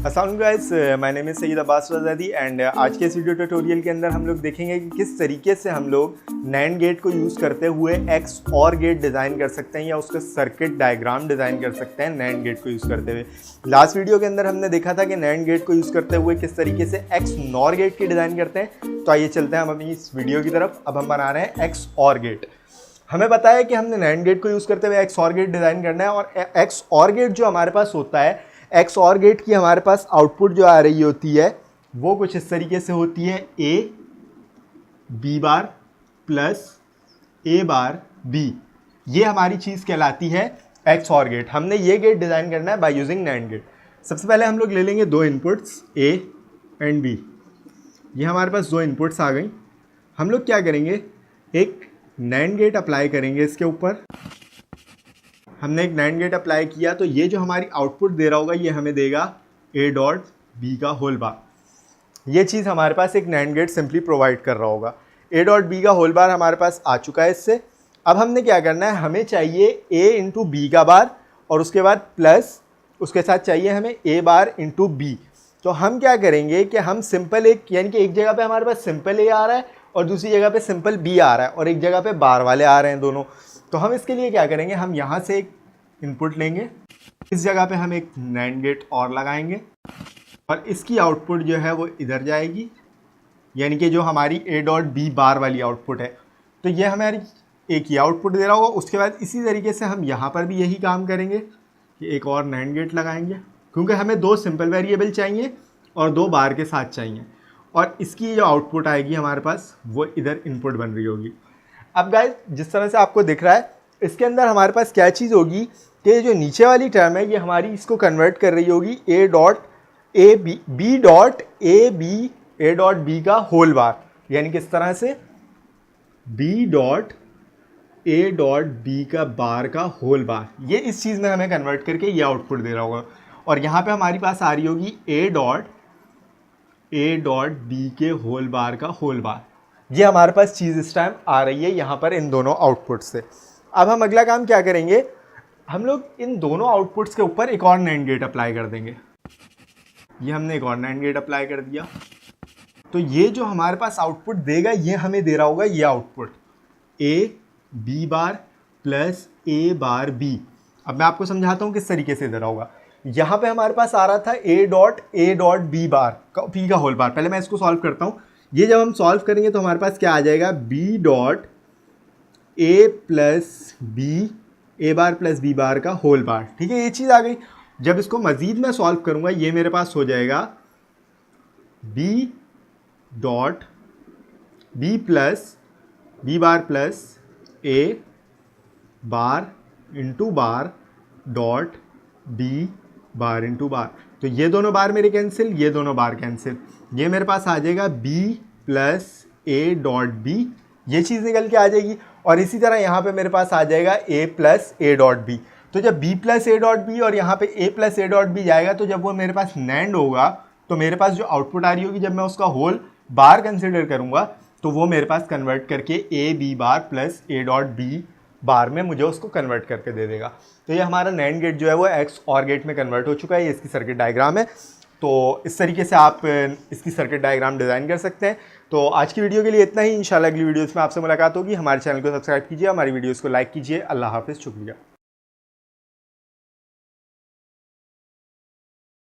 अस्सलाम guys, my name is Syed Abbas Zadi and आज के इस वीडियो ट्यूटोरियल के अंदर हम लोग देखेंगे कि किस तरीके से हम लोग नैंड गेट को यूज़ करते हुए XOR गेट डिज़ाइन कर सकते हैं या उसका सर्किट डायग्राम डिज़ाइन कर सकते हैं नैंड गेट को यूज़ करते हुए। लास्ट वीडियो के अंदर हमने देखा था कि नैंड गेट को यूज़ करते हुए किस तरीके से XNOR गेट की डिज़ाइन करते हैं। तो आइए चलते हैं हम अपनी इस वीडियो की तरफ। अब हम बना रहे हैं XOR गेट। हमें पता है कि हमने नैंड गेट को यूज़ करते हुए XOR गेट डिज़ाइन करना है और XOR गेट जो हमारे पास होता है, XOR गेट की हमारे पास आउटपुट जो आ रही होती है वो कुछ इस तरीके से होती है A B bar plus A bar B। ये हमारी चीज़ कहलाती है XOR गेट। हमने ये गेट डिज़ाइन करना है बाय यूजिंग नैंड गेट। सबसे पहले हम लोग ले लेंगे दो इनपुट्स A एंड B। ये हमारे पास दो इनपुट्स आ गई। हम लोग क्या करेंगे, एक नैंड गेट अप्लाई करेंगे इसके ऊपर। हमने एक नैंड गेट अप्लाई किया तो ये जो हमारी आउटपुट दे रहा होगा ये हमें देगा A डॉट B का होल बार। ये चीज़ हमारे पास एक नैंड गेट सिंपली प्रोवाइड कर रहा होगा। A डॉट B का होल बार हमारे पास आ चुका है इससे। अब हमने क्या करना है, हमें चाहिए A इंटू B का बार और उसके बाद प्लस उसके साथ चाहिए हमें A बार इंटू B। तो हम क्या करेंगे कि हम सिंपल एक, यानी कि एक जगह पे हमारे पास सिंपल A आ रहा है और दूसरी जगह पे सिंपल B आ रहा है और एक जगह पे बार वाले आ रहे हैं दोनों। तो हम इसके लिए क्या करेंगे, हम यहाँ से एक इनपुट लेंगे, इस जगह पे हम एक नैंड गेट और लगाएंगे और इसकी आउटपुट जो है वो इधर जाएगी, यानी कि जो हमारी A डॉट B बार वाली आउटपुट है। तो ये हमारी एक ही आउटपुट दे रहा होगा। उसके बाद इसी तरीके से हम यहाँ पर भी यही काम करेंगे कि एक और नैंड गेट लगाएंगे, क्योंकि हमें दो सिंपल वेरिएबल चाहिए और दो बार के साथ चाहिए और इसकी जो आउटपुट आएगी हमारे पास वो इधर इनपुट बन रही होगी। अब गाइस, जिस तरह से आपको दिख रहा है इसके अंदर हमारे पास क्या चीज़ होगी कि जो नीचे वाली टर्म है ये हमारी इसको कन्वर्ट कर रही होगी A डॉट B का होल बार, यानी किस तरह से B dot A dot B का बार का होल बार। ये इस चीज़ में हमें कन्वर्ट करके ये आउटपुट दे रहा होगा और यहाँ पे हमारी पास आ रही होगी A डॉट B के होल बार का होल बार। ये हमारे पास चीज़ इस टाइम आ रही है यहाँ पर इन दोनों आउटपुट से। अब हम अगला काम क्या करेंगे, हम लोग इन दोनों आउटपुट्स के ऊपर एक और नैंड गेट अप्लाई कर देंगे। ये हमने एक और नैंड गेट अप्लाई कर दिया तो ये जो हमारे पास आउटपुट देगा ये हमें दे रहा होगा ये output A B bar plus A bar B। अब मैं आपको समझाता हूँ किस तरीके से दे रहा होगा। यहाँ पे हमारे पास आ रहा था A डॉट B बार का P का होल बार। पहले मैं इसको सॉल्व करता हूँ। ये जब हम सॉल्व करेंगे तो हमारे पास क्या आ जाएगा, B dot A plus B, A bar plus B बार का होल बार। ठीक है, ये चीज़ आ गई। जब इसको मज़ीद मैं सॉल्व करूँगा ये मेरे पास हो जाएगा B dot B plus B bar plus A bar into bar dot B bar into bar. तो ये दोनों बार मेरे कैंसिल, ये दोनों बार कैंसिल। ये मेरे पास आ जाएगा B plus A dot B, ये चीज़ निकल के आ जाएगी। और इसी तरह यहाँ पे मेरे पास आ जाएगा A plus A dot B। तो जब B plus A dot B और यहाँ पे A plus A dot B जाएगा तो जब वो मेरे पास नैंड होगा तो मेरे पास जो आउटपुट आ रही होगी, जब मैं उसका होल बार कंसिडर करूँगा तो वो मेरे पास कन्वर्ट करके A B bar plus A dot B बार में मुझे उसको कन्वर्ट करके दे देगा। तो ये हमारा नैंड गेट जो है वो XOR गेट में कन्वर्ट हो चुका है। ये इसकी सर्किट डायग्राम है। तो इस तरीके से आप इसकी सर्किट डायग्राम डिज़ाइन कर सकते हैं। तो आज की वीडियो के लिए इतना ही। इंशाल्लाह अगली वीडियोस में आपसे मुलाकात होगी। हमारे चैनल को सब्सक्राइब कीजिए, हमारी वीडियोस को लाइक कीजिए। अल्लाह हाफ़िज़, शुक्रिया।